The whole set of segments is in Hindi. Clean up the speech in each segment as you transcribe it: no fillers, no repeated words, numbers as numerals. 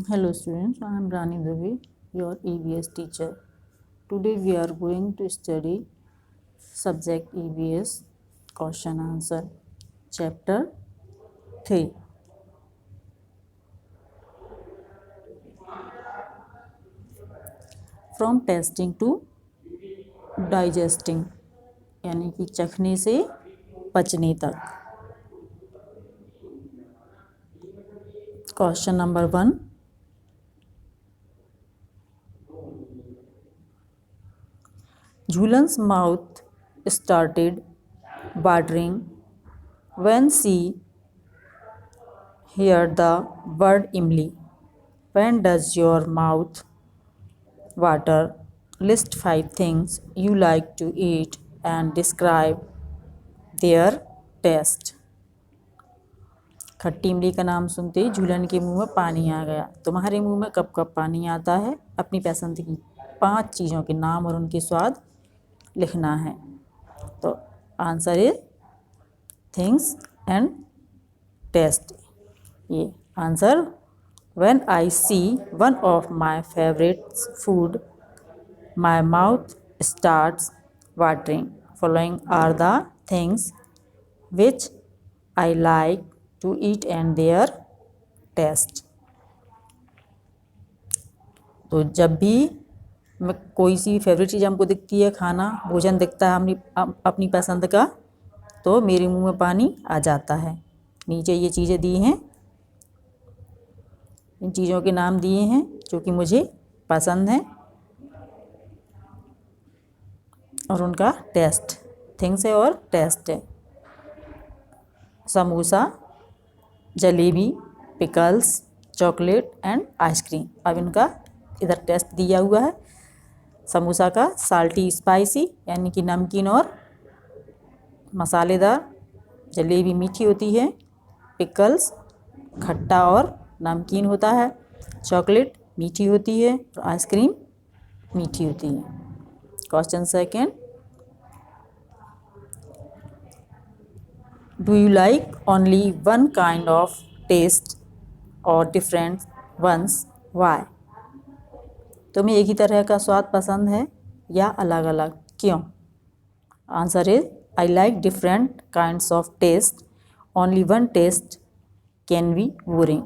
Hello students, I am Rani Devi, your EVS teacher. Today we are going to study subject EVS question answer chapter 3 from tasting to digesting यानी कि चखने से पचने तक। Question number 1, Jhulan's mouth started watering when she heard the word Imli. When does your mouth water? List 5 things you like to eat and describe their taste. खट्टी इमली का नाम सुनते ही झूलन के मुंह में पानी आ गया। तुम्हारे मुंह में कब कब पानी आता है? अपनी पसंद की 5 चीज़ों के नाम और उनके स्वाद लिखना है। तो answer is things and taste. ये answer, when I see one of my favourite food my mouth starts watering. Following are the things which I like to eat and their taste. तो जब भी मैं कोई सी फेवरेट चीज़ हमको दिखती है, खाना भोजन दिखता है अपनी पसंद का, तो मेरे मुंह में पानी आ जाता है। नीचे ये चीज़ें दी हैं, इन चीज़ों के नाम दिए हैं जो कि मुझे पसंद हैं और उनका टेस्ट, थिंग्स है और टेस्ट है। Samosa, jalebi, pickles, chocolate and ice cream. अब इनका इधर टेस्ट दिया हुआ है। समोसा का साल्टी स्पाइसी यानी कि नमकीन और मसालेदार, जलेबी मीठी होती है, पिकल्स खट्टा और नमकीन होता है, चॉकलेट मीठी होती है और आइसक्रीम मीठी होती है। Question second, do you like only one kind of taste or different ones, why? तुम्हें एक ही तरह का स्वाद पसंद है या अलग अलग, क्यों? Answer is I like different kinds of taste, only one taste can be boring.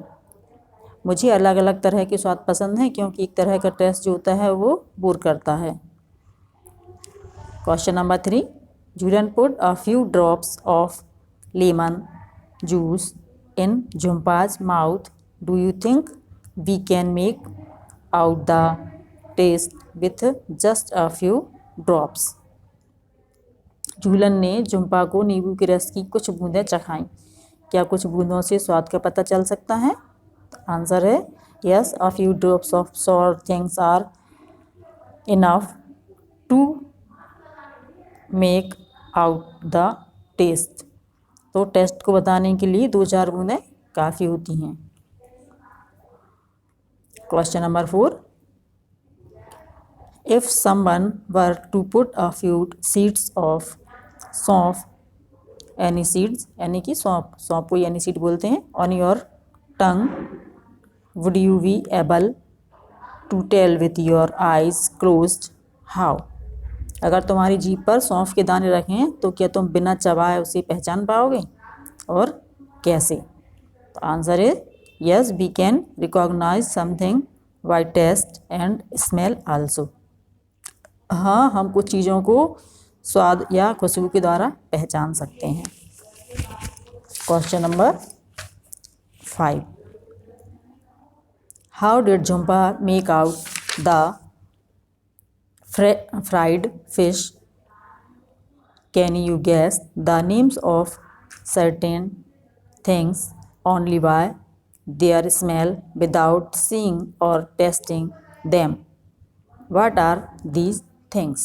मुझे अलग अलग तरह के स्वाद पसंद हैं क्योंकि एक तरह का टेस्ट जो होता है वो बोर करता है। Question number 3, Jhulan put a few drops of lemon juice in Jhumpa's mouth. Do you think we can make out the taste with just a few drops? Jhulan ने झुम्पा को नींबू के रस की कुछ बूंदें चखाईं। क्या कुछ बूंदों से स्वाद का पता चल सकता है? आंसर है yes, a few drops of sour things are enough to make out the taste. तो टेस्ट को बताने के लिए 2-4 बूंदें काफ़ी होती हैं। Question number 4, if someone were to put a few seeds of saunf, any seeds यानी कि सौंफ को एनी सीड बोलते हैं, on your tongue, would you be able to tell with your eyes closed how? अगर तुम्हारी जीभ पर सौंफ के दाने रखें तो क्या तुम बिना चबाए उसे पहचान पाओगे और कैसे? तो answer is yes, we can recognise something by taste and smell also. हाँ, हम कुछ चीज़ों को स्वाद या खुशबू के द्वारा पहचान सकते हैं। Question number 5, how did Jhumpa make out the fried fish? Can you guess the names of certain things only by their smell without seeing or tasting them? What are these things?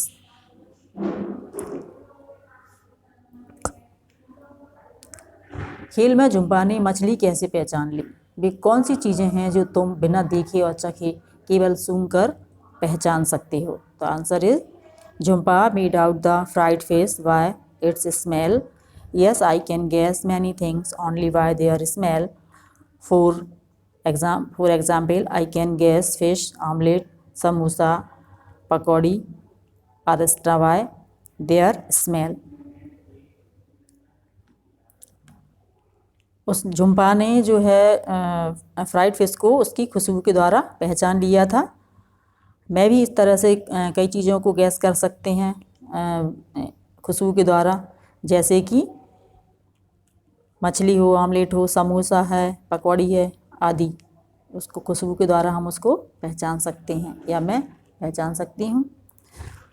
खेल में झुम्पा ने मछली कैसे पहचान ली? वे कौन सी चीज़ें हैं जो तुम बिना देखे और चखे केवल सूंघकर पहचान सकते हो? तो answer is Jhumpa made out the fried fish by its smell. Yes, I can guess many things only by their smell, for For example, I can guess fish, omelette, samosa, pakodi are extra by their smell. उस झुम्पा ने जो है फ्राइड फिश को उसकी खुशबू के द्वारा पहचान लिया था। मैं भी इस तरह से कई चीज़ों को गैस कर सकते हैं खुशबू के द्वारा, जैसे कि मछली हो, आमलेट हो, समोसा है, पकौड़ी है आदि। उसको खुशबू के द्वारा हम उसको पहचान सकते हैं या मैं पहचान सकती हूँ।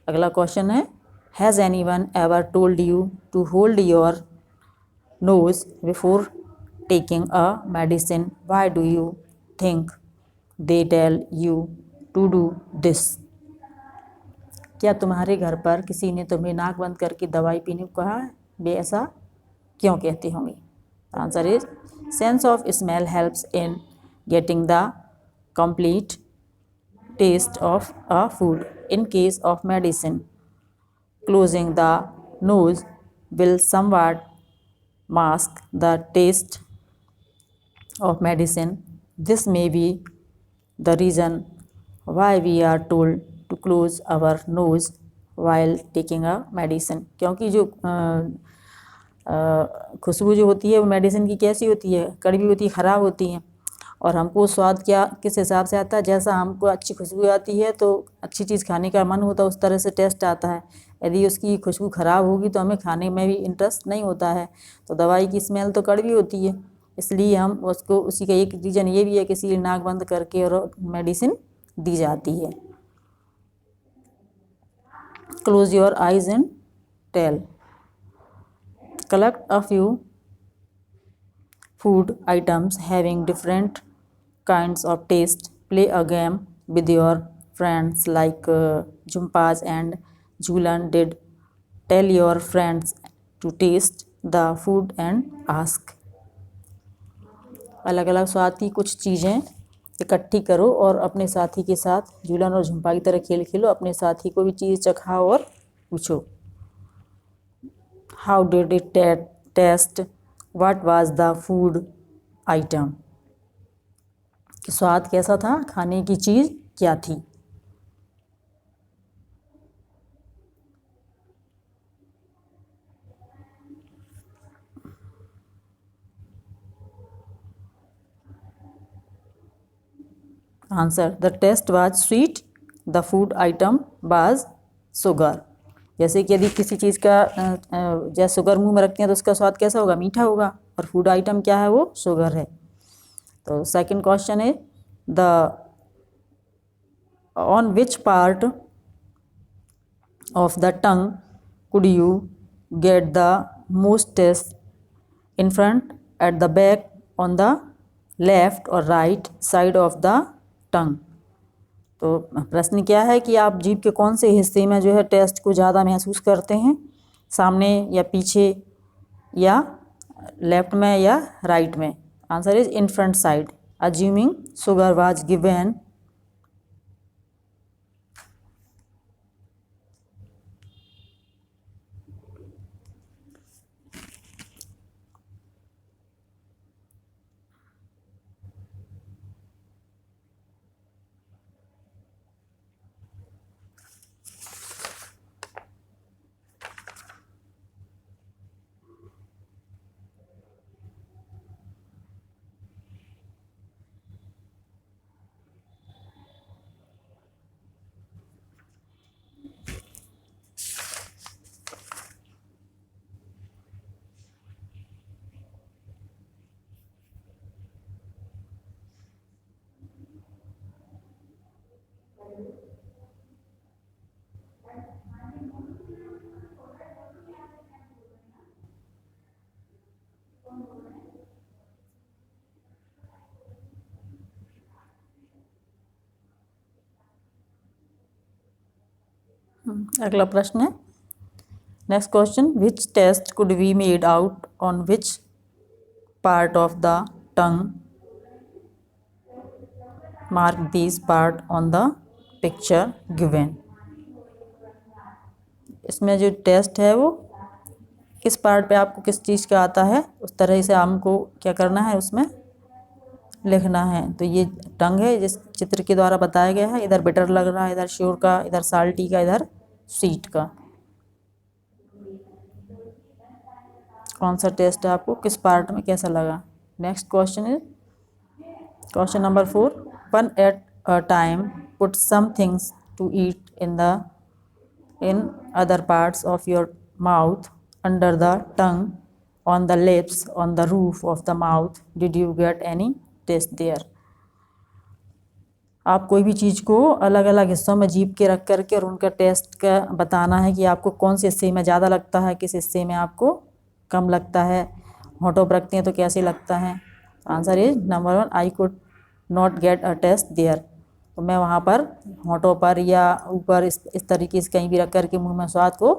अगला क्वेश्चन है, has anyone ever told you to hold your nose before taking a medicine? Why do you think they tell you to do this? क्या तुम्हारे घर पर किसी ने तुम्हें नाक बंद करके दवाई पीने को कहा है? वे ऐसा क्यों कहते होंगे? Answer is sense of smell helps in getting the complete taste of a food. In case of medicine, closing the nose will somewhat mask the taste of medicine. This may be the reason why we are told to close our nose while taking a medicine. क्योंकि जो खुशबू जो होती है वो मेडिसिन की कैसी होती है? कड़वी होती है, ख़राब होती है। और हमको स्वाद क्या किस हिसाब से आता है? जैसा हमको अच्छी खुशबू आती है तो अच्छी चीज़ खाने का मन होता है, उस तरह से टेस्ट आता है। यदि उसकी खुशबू ख़राब होगी तो हमें खाने में भी इंटरेस्ट नहीं होता है। तो दवाई की स्मेल तो कड़वी होती है, इसलिए हम उसको, उसी का एक रीज़न ये भी है कि इसीलिए नाक बंद करके और मेडिसिन दी जाती है। Close your eyes and tell. Collect a few food items having different kinds of taste. Play a game with your friends like Jumpas and Julan did. Tell your friends to taste the food and ask. अलग अलग स्वाद की कुछ चीज़ें इकट्ठी करो और अपने साथी के साथ झूलन और झुम्पा की तरह खेल खेलो। अपने साथी को भी चीज़ चखाओ और पूछो, How did it taste? What was the food item? कि स्वाद कैसा था, खाने की चीज़ क्या थी? Answer, the taste was sweet, the food item was sugar. जैसे कि यदि किसी चीज़ का जैसे शुगर मुंह में रखते हैं तो उसका स्वाद कैसा होगा? मीठा होगा। और फूड आइटम क्या है? वो शुगर है। तो सेकंड क्वेश्चन है, the on which part of the tongue could you get the most taste? In front, at the back, on the left और right side of the tongue? तो प्रश्न क्या है कि आप जीभ के कौन से हिस्से में जो है टेस्ट को ज़्यादा महसूस करते हैं? सामने या पीछे या लेफ्ट में या राइट में? Answer is in front side. Assuming sugar was given अगला प्रश्न है, next question, which taste could be made out on which part of the tongue? Mark this part on the picture given. इसमें जो टेस्ट है वो किस पार्ट पे आपको किस चीज़ का आता है, उस तरह से हमको क्या करना है, उसमें लिखना है। तो ये टंग है जिस चित्र के द्वारा बताया गया है। इधर बिटर लग रहा है, इधर श्योर का, इधर साल्टी का, इधर स्वीट का। कौन सा टेस्ट है आपको किस पार्ट में कैसा लगा? Next question is question number 4। One at a time put some things to eat in other parts of your mouth, under the tongue, on the lips, on the roof of the mouth. Did you get any taste there? आप कोई भी चीज़ को अलग अलग हिस्सों में जीभ के रख करके और उनका टेस्ट का बताना है कि आपको कौन से हिस्से में ज़्यादा लगता है, किस हिस्से में आपको कम लगता है। होठों पर रखते हैं तो कैसे लगता है? Answer is number 1, I could not get a taste there. तो मैं वहाँ पर होठों पर या ऊपर इस तरीके से कहीं भी रख कर के मुँह में स्वाद को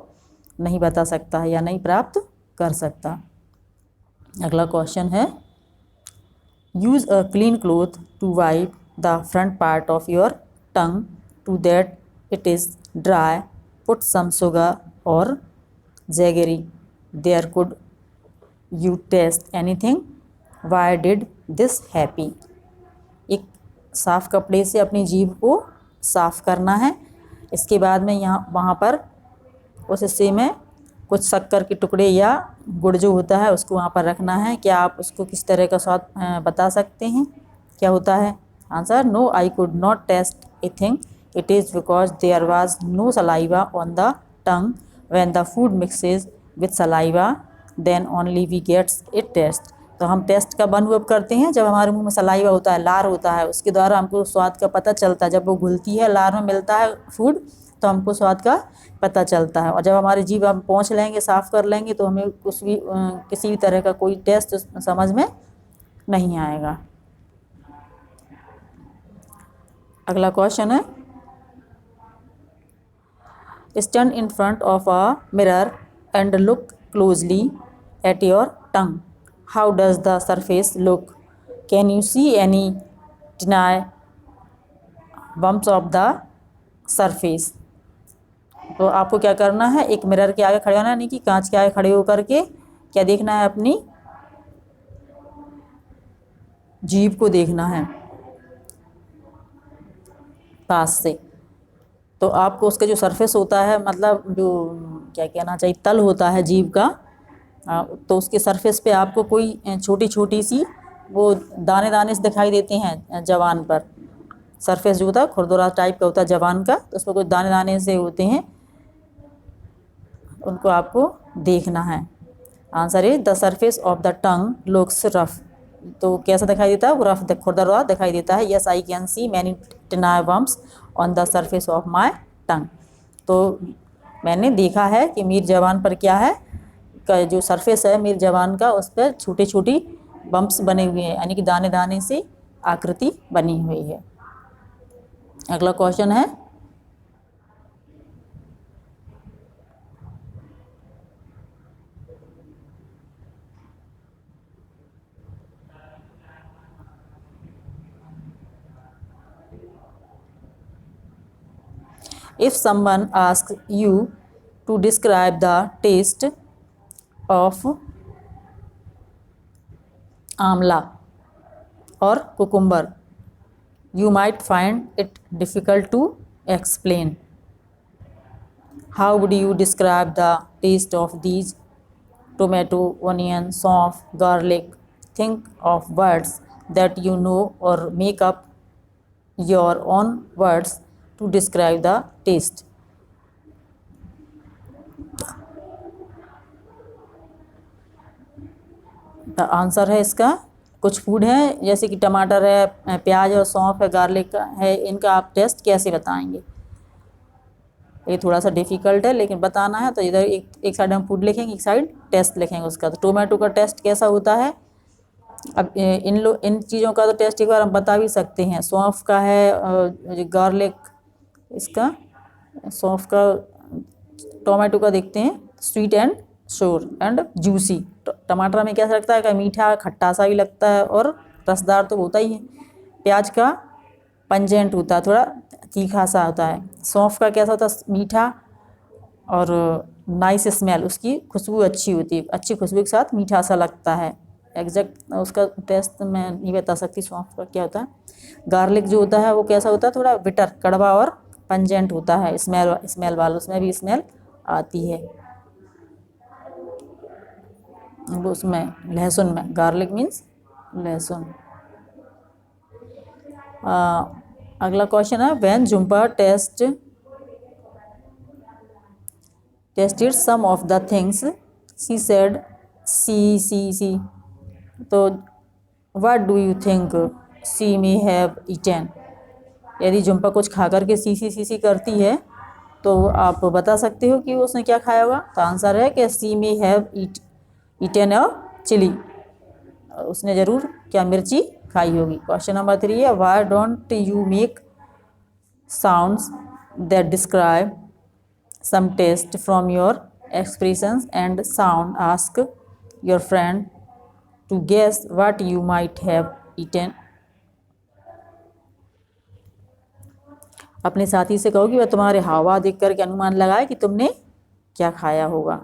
नहीं बता सकता है या नहीं प्राप्त कर सकता। अगला क्वेश्चन है, use a clean cloth to wipe the front part of your tongue to that it is dry, put some sugar और jaggery there, could you taste anything, why did this happen? एक साफ़ कपड़े से अपनी जीभ को साफ़ करना है। इसके बाद में यहाँ वहाँ पर उस हिस्से में कुछ शक्कर के टुकड़े या गुड़ जो होता है उसको वहाँ पर रखना है। क्या आप उसको किस तरह का स्वाद बता सकते हैं क्या होता है? Answer, no I could not taste a thing, it is because there was no saliva on the tongue, when the food mixes with saliva then only we gets it taste. तो हम टेस्ट कब अनुभव करते हैं? जब हमारे मुंह में सलाइवा होता है, लार होता है, उसके द्वारा हमको स्वाद का पता चलता है। जब वो घुलती है, लार में मिलता है फूड, तो हमको स्वाद का पता चलता है। और जब हमारी जीभ हम पोंछ लेंगे, साफ़ कर लेंगे, तो हमें कुछ भी किसी भी तरह का कोई टेस्ट समझ में नहीं आएगा। अगला क्वेश्चन है, stand in front of a mirror and look closely at your tongue, how does the surface look? Can you see any tiny bumps of the surface? तो आपको क्या करना है, एक मिरर के आगे खड़े होना है, यानी कि कांच के आगे खड़े होकर के क्या देखना है, अपनी जीभ को देखना है पास से। तो आपको उसका जो सरफेस होता है, मतलब जो क्या कहना चाहिए, तल होता है जीभ का, तो उसके सरफेस पे आपको कोई छोटी छोटी सी वो दाने दाने से दिखाई देते हैं। जवान पर सरफेस जो होता है खुरदुरा टाइप का होता है जवान का, तो उसमें कुछ दाने दाने से होते हैं, उनको आपको देखना है। Answer is the surface of the tongue looks rough. तो कैसा दिखाई देता है? वो रफ खुरदुरा दिखाई देता है। Yes I can see many tiny bumps on the surface of my tongue. तो मैंने देखा है कि मेरी जवान पर क्या है, का जो सरफेस है मेरी जवान का, उस पर छोटी छोटी बम्प्स बने हुए हैं, यानी कि दाने दाने से आकृति बनी हुई है। अगला क्वेश्चन है, if someone ask you to describe the taste of amla or cucumber, you might find it difficult to explain. How would you describe the taste of these? Tomato, onion, sauce, garlic. Think of words that you know or make up your own words to describe the taste. Answer है इसका, कुछ फूड है जैसे कि टमाटर है, प्याज और सौंफ है, गार्लिक है, इनका आप टेस्ट कैसे बताएंगे? ये थोड़ा सा डिफ़िकल्ट है, लेकिन बताना है तो इधर एक साइड हम फूड लिखेंगे, एक साइड टेस्ट लिखेंगे उसका। तो टोमेटो का टेस्ट कैसा होता है? अब इन चीज़ों का तो टेस्ट एक बार हम बता भी सकते हैं। सौंफ का है, गार्लिक, इसका सौंफ का, टोमेटो का देखते हैं, sweet and sure and juicy. टमाटर में कैसा लगता है? का मीठा खट्टा सा भी लगता है और रसदार तो होता ही है। प्याज का पंजेंट होता है, थोड़ा तीखा सा होता है। सौंफ का कैसा होता है? मीठा और नाइस स्मेल, उसकी खुशबू अच्छी होती है, अच्छी खुशबू के साथ मीठा सा लगता है। एग्जैक्ट उसका टेस्ट मैं नहीं बता सकती सौंफ का क्या होता है। गार्लिक जो होता है वो कैसा होता है, थोड़ा बिटर, कड़वा और पंजेंट होता है, स्मेल वाला, उसमें भी स्मेल आती है। वो उसमें लहसुन में, गार्लिक मीन्स लहसुन। अगला क्वेश्चन है, when Jhumpa tasted some of the things she said C. तो what do you think C may have eaten. यदि झुम्पा कुछ खा करके सी करती है तो आप बता सकते हो कि उसने क्या खाया होगा। तो आंसर है कि C may have eaten a chilli, उसने ज़रूर क्या, मिर्ची खाई होगी। क्वेश्चन नंबर 3 है, why don't you make sounds that describe some taste from your expressions and sound. Ask your friend to guess what you might have eaten. अपने साथी से कहो कि वह तुम्हारे हावभाव देख करके अनुमान लगाए कि तुमने क्या खाया होगा।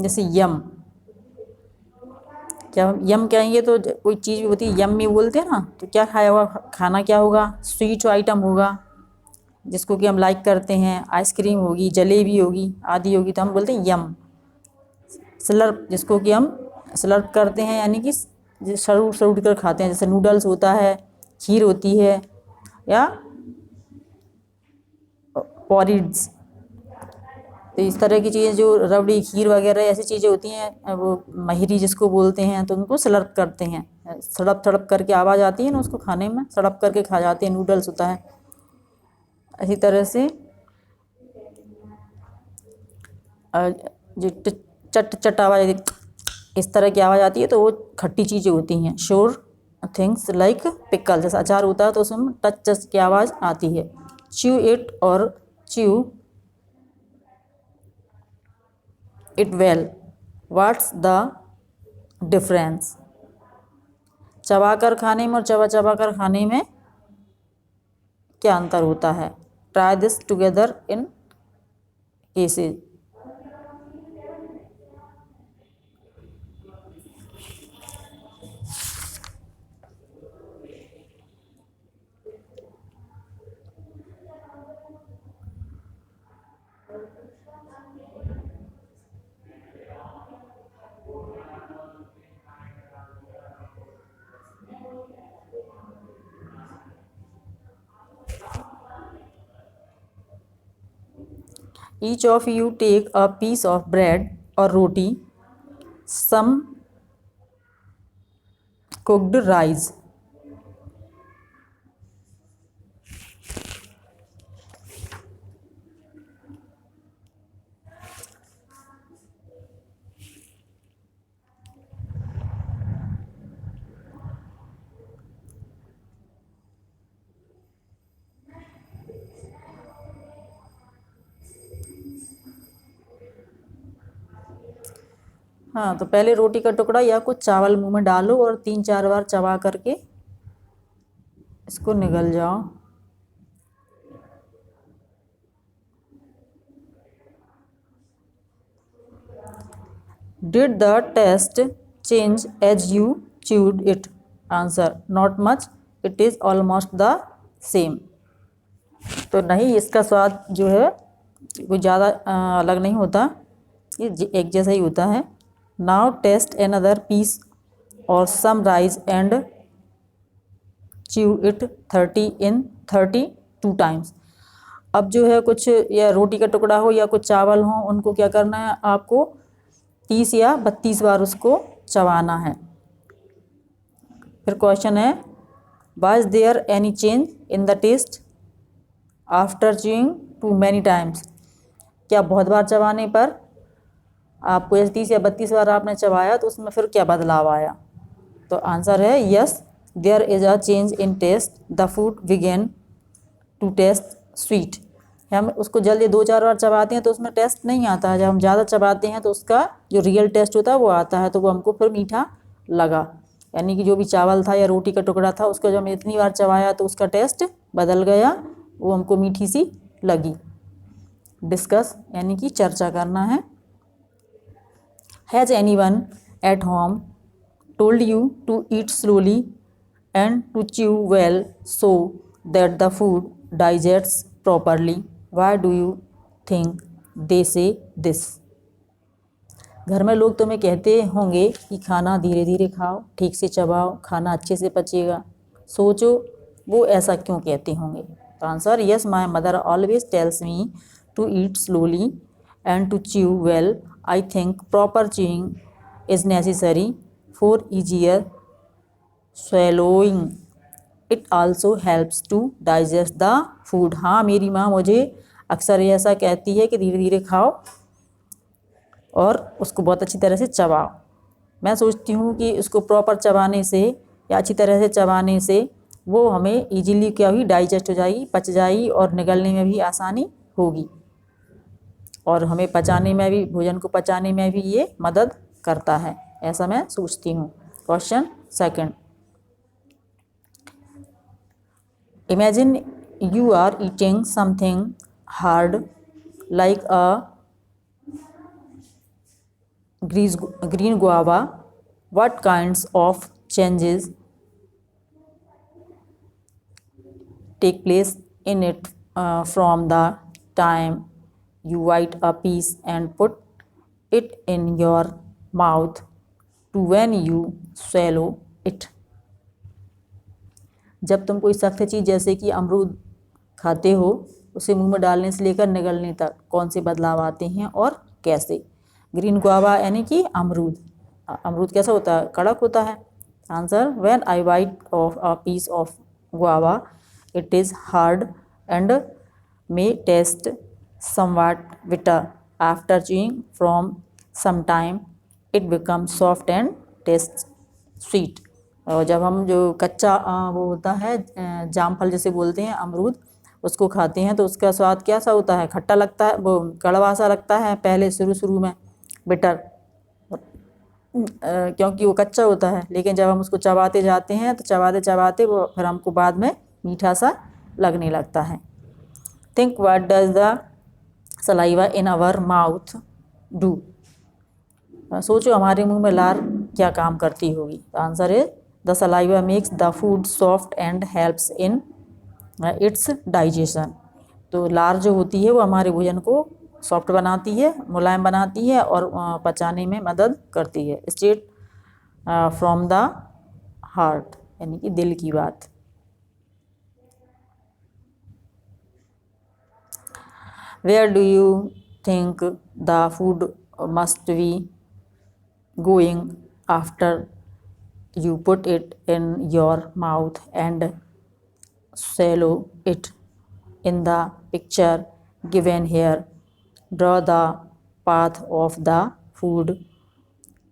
जैसे यम, क्या हम यम कहेंगे तो कोई चीज़ भी होती है यम में बोलते हैं ना, तो क्या खाया होगा, खाना क्या होगा, स्वीट आइटम होगा जिसको कि हम लाइक करते हैं, आइसक्रीम होगी, जलेबी होगी, आदि होगी, तो हम बोलते हैं यम। स्लर्प, जिसको कि हम स्लर्प करते हैं, यानी कि सरूट सरूट कर खाते हैं, जैसे नूडल्स होता है, खीर होती है, या पॉरिड्स। तो इस तरह की चीज़ें जो रबड़ी, खीर वगैरह ऐसी चीज़ें होती हैं, वो महीरी जिसको बोलते हैं, तो उनको स्लर्प करते हैं, सड़प सड़प करके आवाज़ आती है ना उसको खाने में, सड़प करके खा जाते हैं। नूडल्स होता है इसी तरह से जो चट चट आवाज़, इस तरह की आवाज़ आती है तो वो खट्टी चीज़ें होती हैं। श्योर थिंग्स लाइक पिकल, जैसा अचार होता है तो उसमें टच टच की आवाज़ आती है। च्यू इट और chew it well, what's the difference. चबा कर खाने में और चबा कर खाने में क्या अंतर होता है। Try this together in cases. Each of you take a piece of bread or roti, some cooked rice. हाँ, तो पहले रोटी का टुकड़ा या कुछ चावल मुंह में डालो और 3-4 बार चबा करके इसको निगल जाओ। Did the taste change as you chewed it? Answer, not much. It is almost the same. तो नहीं, इसका स्वाद जो है कोई ज़्यादा अलग नहीं होता, ये एक जैसा ही होता है। Now taste another piece or some rice and chew it 32 times. अब जो है कुछ या रोटी का टुकड़ा हो या कुछ चावल हो, उनको क्या करना है, आपको 30 या 32 बार उसको चबाना है। फिर क्वेश्चन है, was there any change in the taste after chewing too many times. क्या बहुत बार चबाने पर आपको जैसे 30 या 32 बार आपने चबाया तो उसमें फिर क्या बदलाव आया? तो आंसर है yes, there is a change in taste, the food begin to taste sweet. हम उसको जल्दी 2-4 बार चबाते हैं तो उसमें टेस्ट नहीं आता है, जब हम ज़्यादा चबाते हैं तो उसका जो रियल टेस्ट होता है वो आता है, तो वो हमको फिर मीठा लगा। यानी कि जो भी चावल था या रोटी का टुकड़ा था उसको जब हमने इतनी बार चबाया तो उसका टेस्ट बदल गया, वो हमको मीठी सी लगी। डिस्कस यानी कि चर्चा करना है। Has anyone at home told you to eat slowly and to chew well so that the food digests properly? Why do you think they say this? घर में लोग तुम्हें कहते होंगे कि खाना धीरे धीरे खाओ, ठीक से चबाओ, खाना अच्छे से पचेगा। सोचो वो ऐसा क्यों कहते होंगे? तो answer yes, my mother always tells me to eat slowly and to chew well. I think proper chewing is necessary for easier swallowing. It also helps to digest the food. हाँ, मेरी माँ मुझे अक्सर ऐसा कहती है कि धीरे धीरे खाओ और उसको बहुत अच्छी तरह से चबाओ। मैं सोचती हूँ कि उसको प्रॉपर चबाने से या अच्छी तरह से चबाने से वो हमें इजीली क्या हुई डाइजेस्ट हो जाएगी, पच जाएगी और निगलने में भी आसानी होगी और हमें पचाने में भी, भोजन को पचाने में भी ये मदद करता है, ऐसा मैं सोचती हूँ। Question second, imagine you are eating something hard like a green guava. What kinds of changes take place in it from the time you bite a piece and put it in your mouth to when you swallow it? जब तुम कोई सख्त चीज़ जैसे कि अमरूद खाते हो, उसे मुंह में डालने से लेकर निगलने तक कौन से बदलाव आते हैं और कैसे? ग्रीन गुआवा यानी कि अमरूद। अमरूद कैसा होता है? कड़क होता है। Answer, when I bite off a piece of guava it is hard and may taste somewhat bitter. After chewing from some time it become soft and taste sweet. और जब हम जो कच्चा वो होता है जामफल जिसे बोलते हैं अमरूद, उसको खाते हैं तो उसका स्वाद कैसा होता है? खट्टा लगता है, वो कड़वा सा लगता है पहले शुरू में, बिटर, क्योंकि वो कच्चा होता है। लेकिन जब हम उसको चबाते जाते हैं तो चबाते चबाते वो फिर हमको बाद में मीठा सा लगने लगता है। Think what does the saliva in our mouth do? सोचो हमारे मुंह में लार क्या काम करती होगी? आंसर है the saliva makes the food soft and helps in its digestion. तो लार जो होती है वो हमारे भोजन को सॉफ्ट बनाती है, मुलायम बनाती है और पचाने में मदद करती है। स्टेट फ्रॉम द हार्ट यानी कि दिल की बात। Where do you think the food must be going after you put it in your mouth and swallow it? In the picture given here, draw the path of the food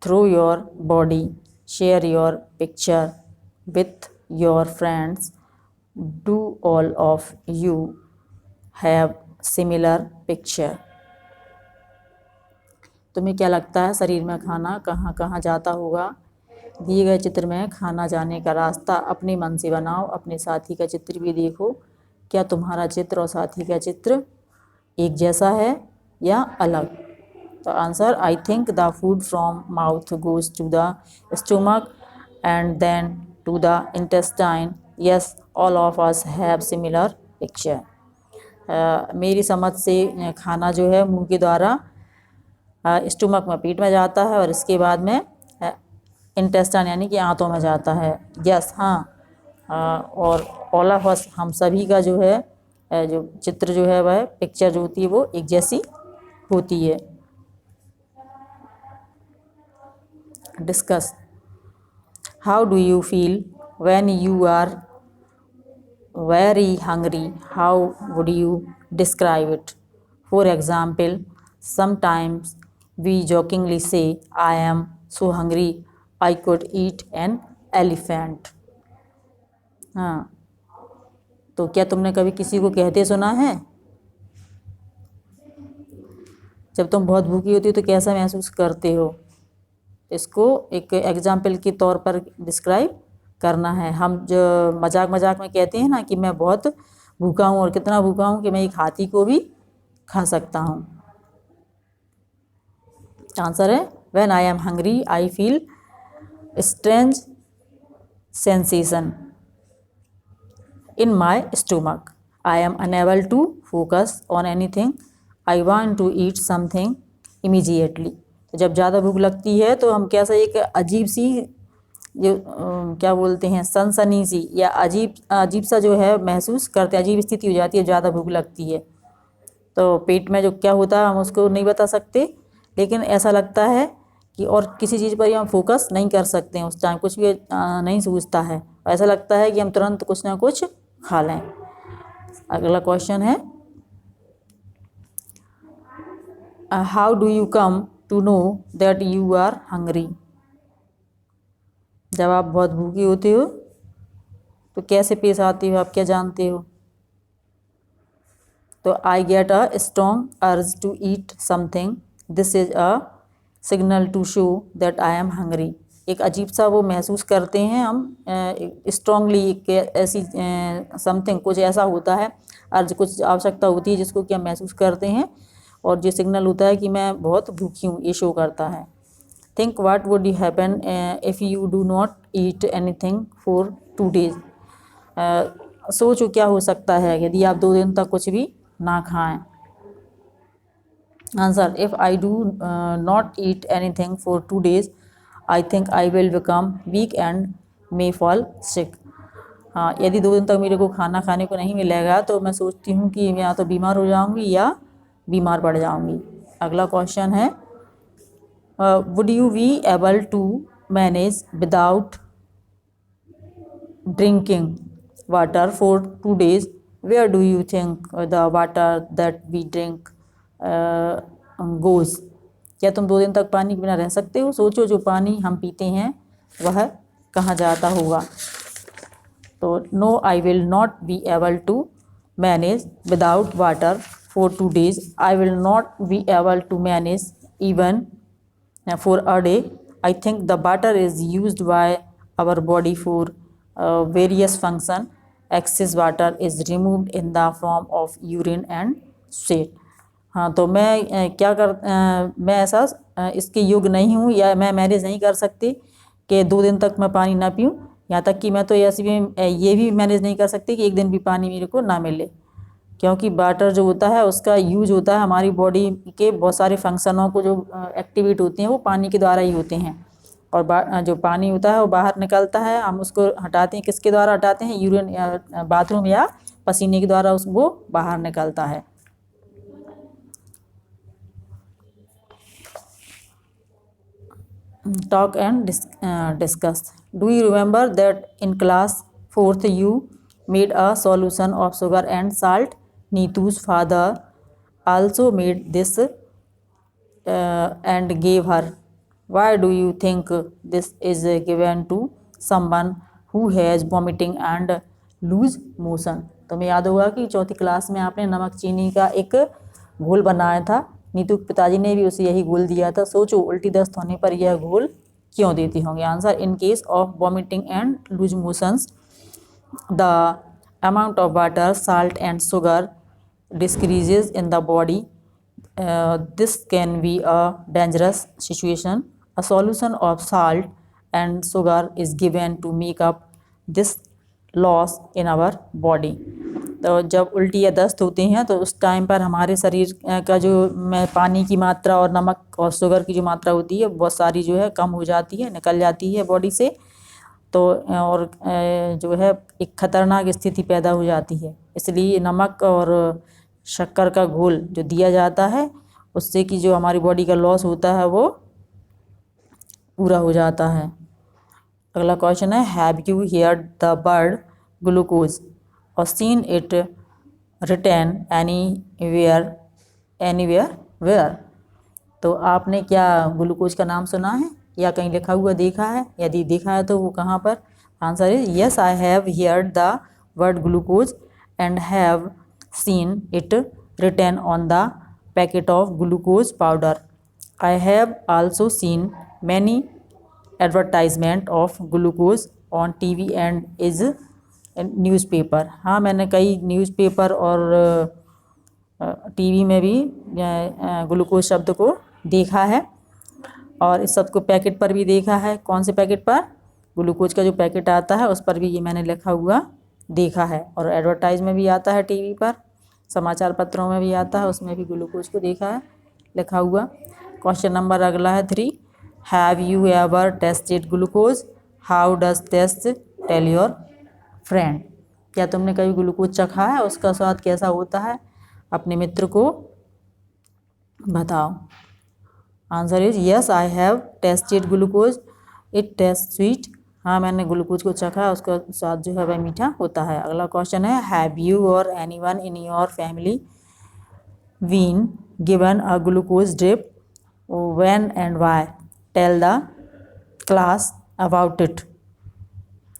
through your body. Share your picture with your friends. Do all of you have similar picture? तुम्हें क्या लगता है शरीर में खाना कहाँ कहाँ जाता होगा? दिए गए चित्र में खाना जाने का रास्ता अपने मन से बनाओ, अपने साथी का चित्र भी देखो। क्या तुम्हारा चित्र और साथी का चित्र एक जैसा है या अलग? तो answer, I think the food from mouth goes to the stomach and then to the intestine. Yes, all of us have similar picture. मेरी समझ से खाना जो है मुंह के द्वारा स्टोमक में, पेट में जाता है और इसके बाद में इंटेस्टाइन यानी कि आंतों में जाता है। यस, हाँ, और ऑल ऑफ अस हम सभी का जो है जो चित्र जो है वह पिक्चर जो होती है वो एक जैसी होती है। Discuss, how do you feel when you are very hungry? How would you describe it? For example, sometimes we jokingly say, I am so hungry, I could eat an elephant. हाँ, तो क्या तुमने कभी किसी को कहते सुना है? जब तुम बहुत भूखी होती हो तो कैसा महसूस करते हो? इसको एक एग्जाम्पल के तौर पर डिस्क्राइब करना है। हम जो मजाक मजाक में कहते हैं ना कि मैं बहुत भूखा हूँ, और कितना भूखा हूँ कि मैं एक हाथी को भी खा सकता हूँ। आंसर है when I am hungry I feel strange sensation in my stomach. I am unable to focus on anything. I want to eat something immediately. तो जब ज़्यादा भूख लगती है तो हम कैसा एक अजीब सी जो क्या बोलते हैं सनसनी सी या अजीब सा जो है महसूस करते हैं, अजीब स्थिति हो जाती है, ज़्यादा भूख लगती है। तो पेट में जो क्या होता है हम उसको नहीं बता सकते, लेकिन ऐसा लगता है कि और किसी चीज़ पर हम फोकस नहीं कर सकते हैं, उस टाइम कुछ भी नहीं सूझता है, ऐसा लगता है कि हम तुरंत कुछ ना कुछ खा लें। अगला क्वेश्चन है how do you come to know that you are hungry. जब आप बहुत भूखे होते हो तो कैसे पेश आते हो, आप क्या जानते हो? तो I get a strong urge to eat something, this is a signal to show that I am hungry. एक अजीब सा वो महसूस करते हैं हम स्ट्रांगली, ऐसी समथिंग कुछ ऐसा होता है, अर्ज कुछ आवश्यकता होती है जिसको कि हम महसूस करते हैं, और जो सिग्नल होता है कि मैं बहुत भूखी हूँ, ये शो करता है। Think what would you happen if you do not eat anything for 2 days। सोचो क्या हो सकता है यदि आप 2 दिन तक कुछ भी ना खाएं। Answer if I do not eat anything for 2 days I think I will become weak and may fall sick. हाँ, यदि 2 दिन तक मेरे को खाना खाने को नहीं मिलेगा तो मैं सोचती हूँ कि मैं या तो बीमार हो जाऊँगी या बीमार पड़ जाऊँगी। अगला क्वेश्चन है would you be able to manage without drinking water for 2 days। Where do you think the water that we drink goes. क्या तुम 2 दिन तक पानी के बिना रह सकते हो? सोचो जो पानी हम पीते हैं वह कहाँ जाता होगा। तो no I will not be able to manage without water for 2 days। I will not be able to manage even for a day. I think the water is used by our body for various function. Excess water is removed in the form of urine and sweat. हाँ, तो मैं ऐसा इसके योग्य नहीं हूँ या मैं मैनेज नहीं कर सकती कि 2 दिन तक मैं पानी ना पीऊँ। यहाँ तक कि मैं तो ऐसे भी ये भी मैनेज नहीं कर सकती कि 1 दिन भी पानी मेरे को ना मिले, क्योंकि वाटर जो होता है उसका यूज होता है हमारी बॉडी के बहुत सारे फंक्शनों को जो एक्टिवेट होती हैं वो पानी के द्वारा ही होते हैं। और जो पानी होता है वो बाहर निकलता है, हम उसको हटाते हैं, किसके द्वारा हटाते हैं? यूरिन या बाथरूम या पसीने के द्वारा वो बाहर निकलता है। Talk and discuss. Do you remember that in class 4th you made a solution of sugar and salt? Neetu's father also made this and gave her. Why do you think this is given to someone who has vomiting and lose motion? तुम्हें याद होगा कि 4th क्लास में आपने नमक चीनी का एक घोल बनाया था, नीतू के पिताजी ने भी उसे यही घोल दिया था। सोचो उल्टी दस्त होने पर यह घोल क्यों देते होंगे? Answer in case of vomiting and loose motions the amount of water salt and sugar decreases in the body. This can be a dangerous situation. A solution of salt and sugar is given to make up this loss in our body. तो जब उल्टी या दस्त होते हैं तो उस टाइम पर हमारे शरीर का जो पानी की मात्रा और नमक और शुगर की जो मात्रा होती है बहुत सारी जो है कम हो जाती है, निकल जाती है बॉडी से। तो और जो है एक ख़तरनाक स्थिति पैदा हो जाती है। इसलिए नमक और शक्कर का घोल जो दिया जाता है उससे कि जो हमारी बॉडी का लॉस होता है वो पूरा हो जाता है। अगला क्वेश्चन है have you heard the word glucose or seen it written anywhere where? तो आपने क्या ग्लूकोज का नाम सुना है या कहीं लिखा हुआ देखा है? यदि देखा है तो वो कहाँ पर? Answer is yes, I have heard the word glucose and have seen it written on the packet of glucose powder. I have also seen many advertisement of glucose on TV and is newspaper. हाँ, मैंने कई न्यूज़पेपर और टीवी में भी ग्लूकोज शब्द को देखा है और इस शब्द को पैकेट पर भी देखा है. कौन से पैकेट पर? ग्लूकोज का जो पैकेट आता है उस पर भी ये मैंने लिखा हुआ देखा है. और एडवर्टाइज में भी आता है, टीवी पर, समाचार पत्रों में भी आता है, उसमें भी ग्लूकोज को देखा है लिखा हुआ. क्वेश्चन नंबर अगला है 3. Have you ever tasted glucose? How does taste tell your friend. क्या तुमने कभी ग्लूकोज चखा है? उसका स्वाद कैसा होता है? अपने मित्र को बताओ. Answer is yes, I have tested glucose, it taste sweet. हाँ, मैंने ग्लूकोज को चखा है, उसका स्वाद जो है वह मीठा होता है. अगला क्वेश्चन है have you or anyone in your family been given a glucose drip? When and why? Tell the class about it.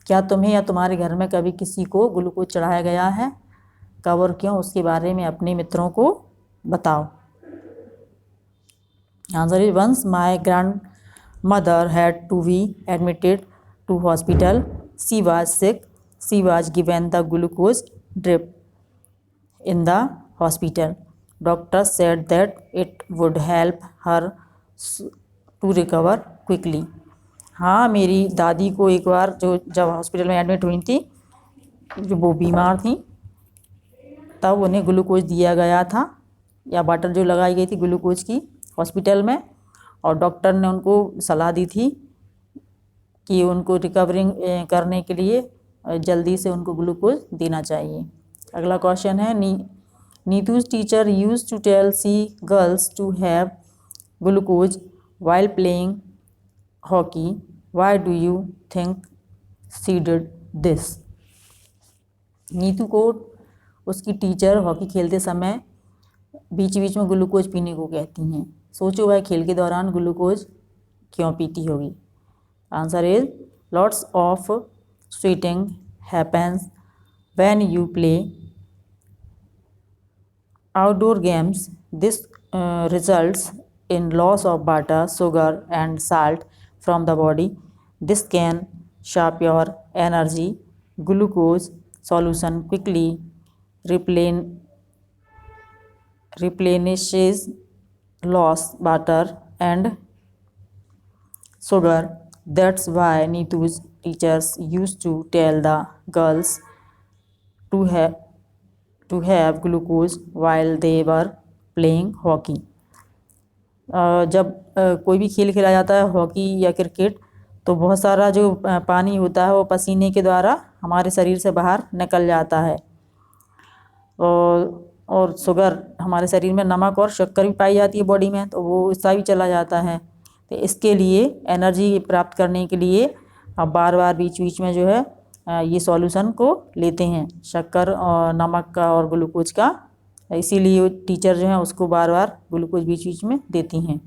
क्या तुम्हें या तुम्हारे घर में कभी किसी को ग्लूकोज चढ़ाया गया है? कब और क्यों? उसके बारे में अपने मित्रों को बताओ. Answer is once my grandmother had to be admitted to hospital. She was sick. She was given the glucose drip in the hospital. Doctor said that it would help her to recover quickly. हाँ, मेरी दादी को एक बार जब हॉस्पिटल में एडमिट हुई थी, जो वो बीमार थी, तब उन्हें ग्लूकोज दिया गया था या बॉटल जो लगाई गई थी ग्लूकोज की हॉस्पिटल में, और डॉक्टर ने उनको सलाह दी थी कि उनको रिकवरिंग करने के लिए जल्दी से उनको ग्लूकोज देना चाहिए. अगला क्वेश्चन है Neetu's teacher use to tell see girls to have glucose while playing hockey. Why do you think she did this. Neetu को उसकी टीचर हॉकी खेलते समय बीच बीच में ग्लूकोज पीने को कहती हैं. सोचो वह खेल के दौरान ग्लूकोज क्यों पीती होगी. Answer is lots of sweating happens when you play outdoor games. This results in loss of water, sugar and salt from the body. This can sap your energy. Glucose solution quickly replenishes lost water and sugar. That's why Neetu's teachers used to tell the girls to have glucose while they were playing hockey. जब कोई भी खेल खेला जाता है, हॉकी या क्रिकेट, तो बहुत सारा जो पानी होता है वो पसीने के द्वारा हमारे शरीर से बाहर निकल जाता है. और शुगर, हमारे शरीर में नमक और शक्कर भी पाई जाती है बॉडी में, तो वो हिस्सा भी चला जाता है. तो इसके लिए एनर्जी प्राप्त करने के लिए अब बार बार बीच बीच में जो है ये सॉल्यूशन को लेते हैं, शक्कर और नमक का और ग्लूकोज का. इसीलिए टीचर जो है उसको बार बार ग्लूकोज बीच बीच में देती हैं.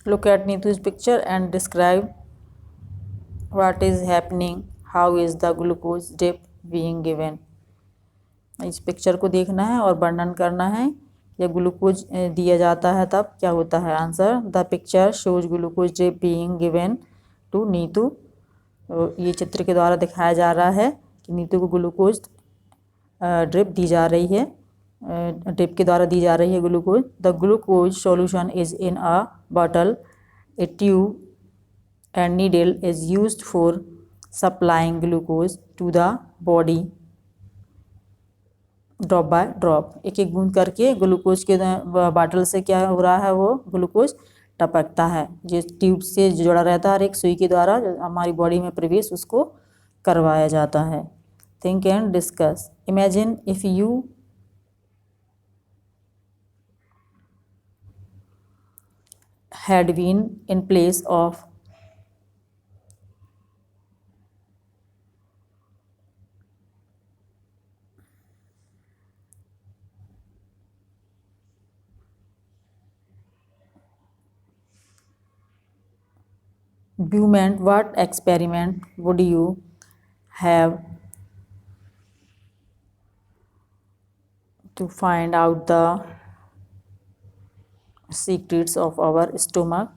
Look at Neetu's picture and describe what is happening. How is the glucose dip being given? इस पिक्चर को देखना है और वर्णन करना है. जब ग्लूकोज दिया जाता है तब क्या होता है. Answer the picture shows glucose drip being given to Neetu. ये चित्र के द्वारा दिखाया जा रहा है कि नीतू को ग्लूकोज ड्रिप दी जा रही है, ड्रिप के द्वारा दी जा रही है glucose. The glucose solution is in a bottle. A tube and needle is used for supplying glucose to the body drop by drop. एक एक बूंद करके ग्लूकोज के बाटल से क्या हो रहा है, वो ग्लूकोज टपकता है, जिस ट्यूब से जुड़ा रहता है और एक सुई के द्वारा हमारी बॉडी में प्रवेश उसको करवाया जाता है। Think and discuss. Imagine if you had been in place of Beaumont, what experiment would you have to find out the secrets of our stomach?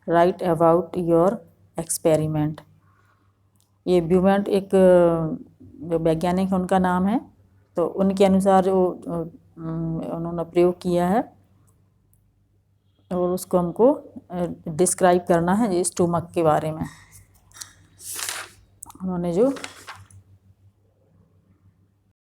Write about your experiment. ये ब्यूमेंट एक जो वैज्ञानिक है उनका नाम है, तो उनके अनुसार जो उन्होंने प्रयोग किया है और उसको हमको डिस्क्राइब करना है स्टोमक के बारे में। उन्होंने जो